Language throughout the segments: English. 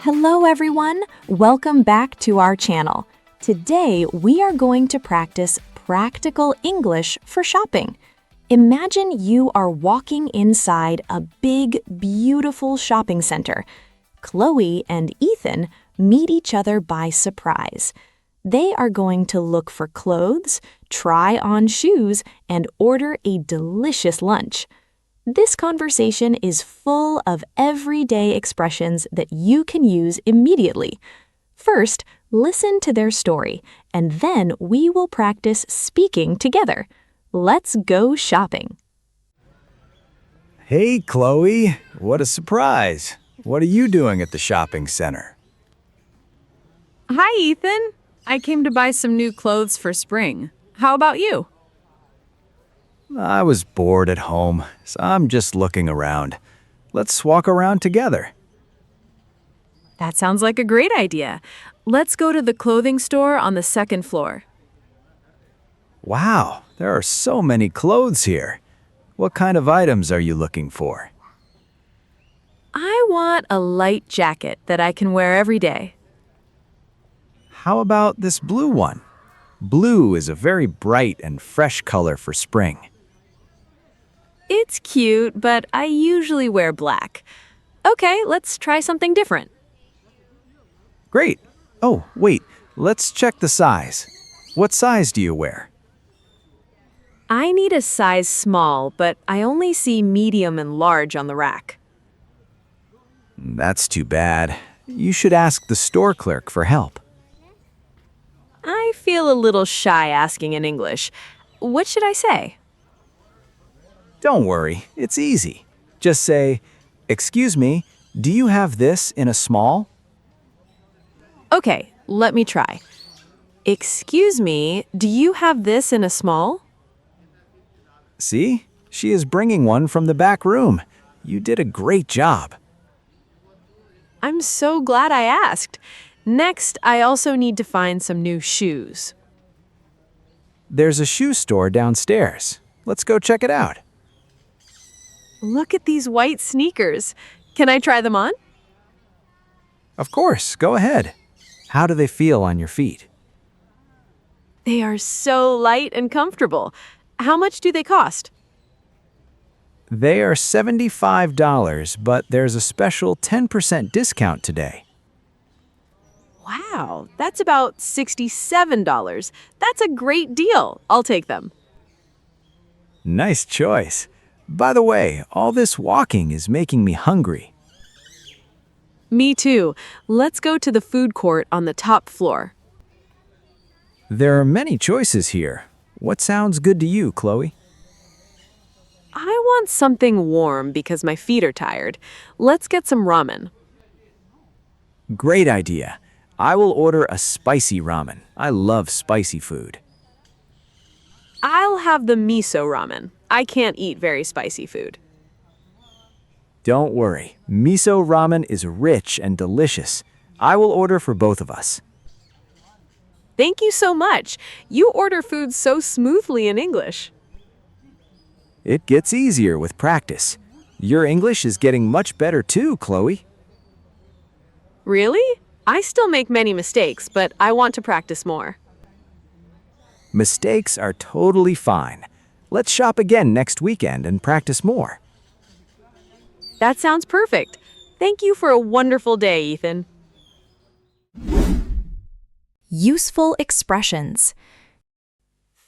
Hello everyone, welcome back to our channel. Today we are going to practice practical English for shopping. Imagine you are walking inside a big, beautiful shopping center. Chloe and Ethan meet each other by surprise. They are going to look for clothes, try on shoes, and order a delicious lunch. This conversation is full of everyday expressions that you can use immediately. First, listen to their story, and then we will practice speaking together. Let's go shopping. Hey, Chloe. What a surprise. What are you doing at the shopping center? Hi, Ethan. I came to buy some new clothes for spring. How about you? I was bored at home, so I'm just looking around. Let's walk around together. That sounds like a great idea. Let's go to the clothing store on the second floor. Wow, there are so many clothes here. What kind of items are you looking for? I want a light jacket that I can wear every day. How about this blue one? Blue is a very bright and fresh color for spring. It's cute, but I usually wear black. Okay, let's try something different. Great. Oh, wait, let's check the size. What size do you wear? I need a size small, but I only see medium and large on the rack. That's too bad. You should ask the store clerk for help. I feel a little shy asking in English. What should I say? Don't worry, it's easy. Just say, "Excuse me, do you have this in a small?" Okay, let me try. Excuse me, do you have this in a small? See? She is bringing one from the back room. You did a great job. I'm so glad I asked. Next, I also need to find some new shoes. There's a shoe store downstairs. Let's go check it out. Look at these white sneakers. Can I try them on? Of course, go ahead. How do they feel on your feet? They are so light and comfortable. How much do they cost? They are $75, but there's a special 10% discount today. Wow, that's about $67. That's a great deal. I'll take them. Nice choice. By the way, all this walking is making me hungry. Me too. Let's go to the food court on the top floor. There are many choices here. What sounds good to you, Chloe? I want something warm because my feet are tired. Let's get some ramen. Great idea. I will order a spicy ramen. I love spicy food. I'll have the miso ramen. I can't eat very spicy food. Don't worry, miso ramen is rich and delicious. I will order for both of us. Thank you so much. You order food so smoothly in English. It gets easier with practice. Your English is getting much better too, Chloe. Really? I still make many mistakes, but I want to practice more. Mistakes are totally fine. Let's shop again next weekend and practice more. That sounds perfect. Thank you for a wonderful day, Ethan. Useful expressions.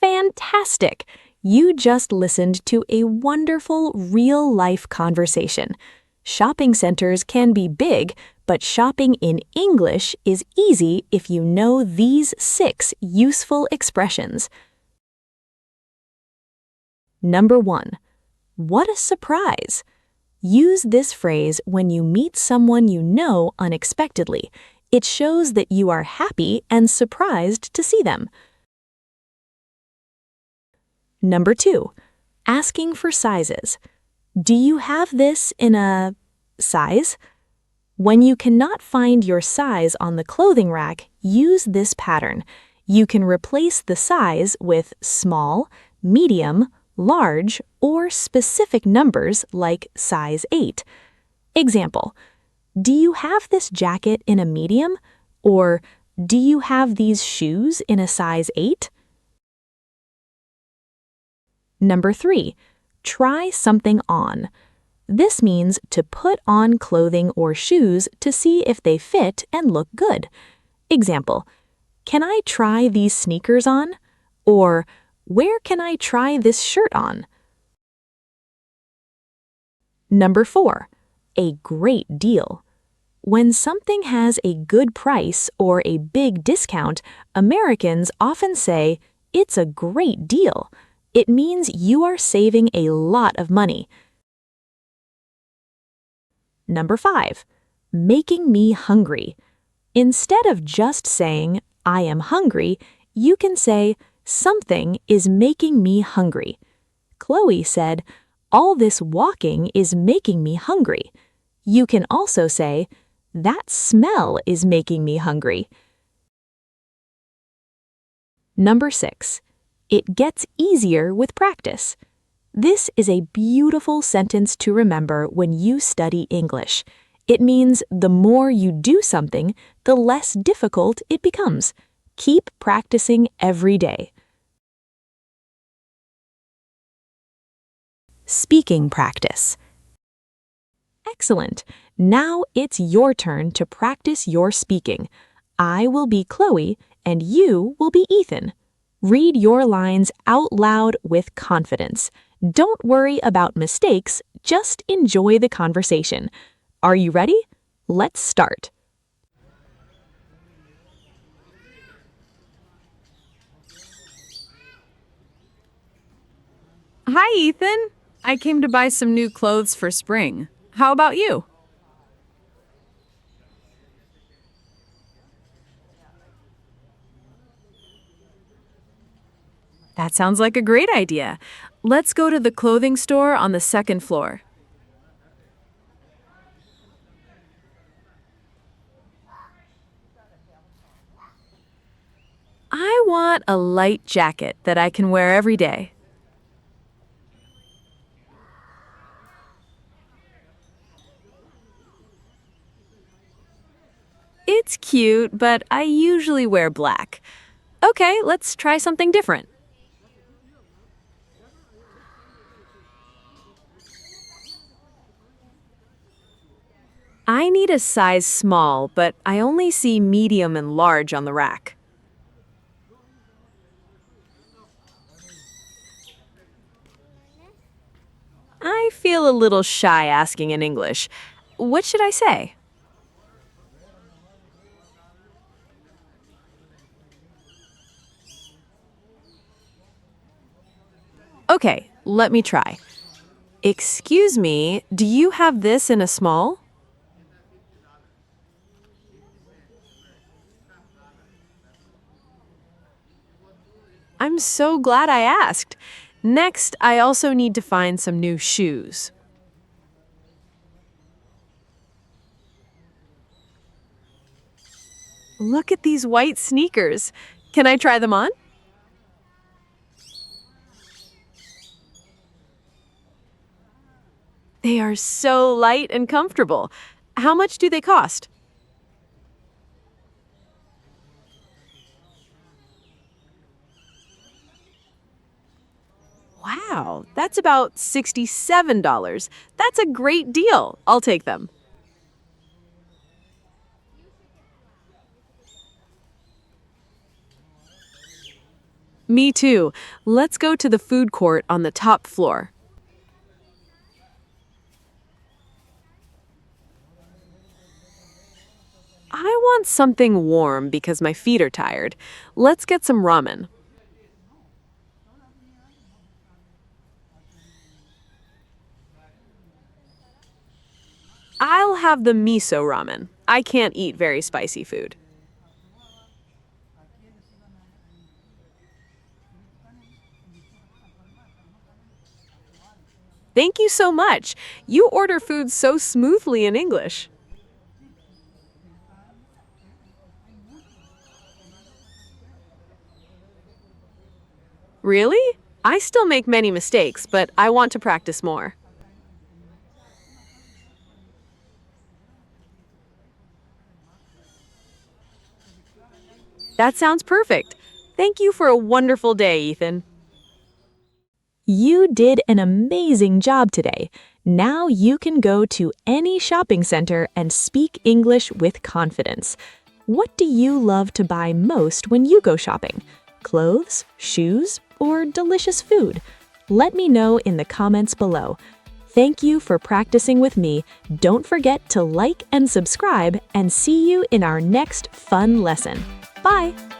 Fantastic! You just listened to a wonderful real-life conversation. Shopping centers can be big, but shopping in English is easy if you know these 6 useful expressions. Number 1. What a surprise! Use this phrase when you meet someone you know unexpectedly. It shows that you are happy and surprised to see them. Number 2. Asking for sizes. Do you have this in a size? When you cannot find your size on the clothing rack, use this pattern. You can replace the size with small, medium, large, or specific numbers like size 8. Example: Do you have this jacket in a medium? Or do you have these shoes in a size 8? Number 3, try something on. This means to put on clothing or shoes to see if they fit and look good. Example, can I try these sneakers on? Or where can I try this shirt on? Number 4, a great deal. When something has a good price or a big discount, Americans often say, "It's a great deal." It means you are saving a lot of money. Number 5, making me hungry. Instead of just saying, "I am hungry," you can say, "Something is making me hungry." Chloe said, "All this walking is making me hungry." You can also say, "That smell is making me hungry." Number 6, it gets easier with practice. This is a beautiful sentence to remember when you study English. It means the more you do something, the less difficult it becomes. Keep practicing every day. Speaking practice. Excellent. Now it's your turn to practice your speaking. I will be Chloe and you will be Ethan. Read your lines out loud with confidence. Don't worry about mistakes, just enjoy the conversation. Are you ready? Let's start. Hi, Ethan. I came to buy some new clothes for spring. How about you? That sounds like a great idea. Let's go to the clothing store on the second floor. I want a light jacket that I can wear every day. It's cute, but I usually wear black. Okay, let's try something different. I need a size small, but I only see medium and large on the rack. I feel a little shy asking in English. What should I say? Okay, let me try. Excuse me, do you have this in a small? I'm so glad I asked. Next, I also need to find some new shoes. Look at these white sneakers. Can I try them on? They are so light and comfortable. How much do they cost? Wow, that's about $67. That's a great deal. I'll take them. Me too. Let's go to the food court on the top floor. I want something warm because my feet are tired. Let's get some ramen. I'll have the miso ramen. I can't eat very spicy food. Thank you so much. You order food so smoothly in English. Really? I still make many mistakes, but I want to practice more. That sounds perfect. Thank you for a wonderful day, Ethan. You did an amazing job today. Now you can go to any shopping center and speak English with confidence. What do you love to buy most when you go shopping? Clothes, shoes, or delicious food? Let me know in the comments below. Thank you for practicing with me. Don't forget to like and subscribe, and see you in our next fun lesson. Bye!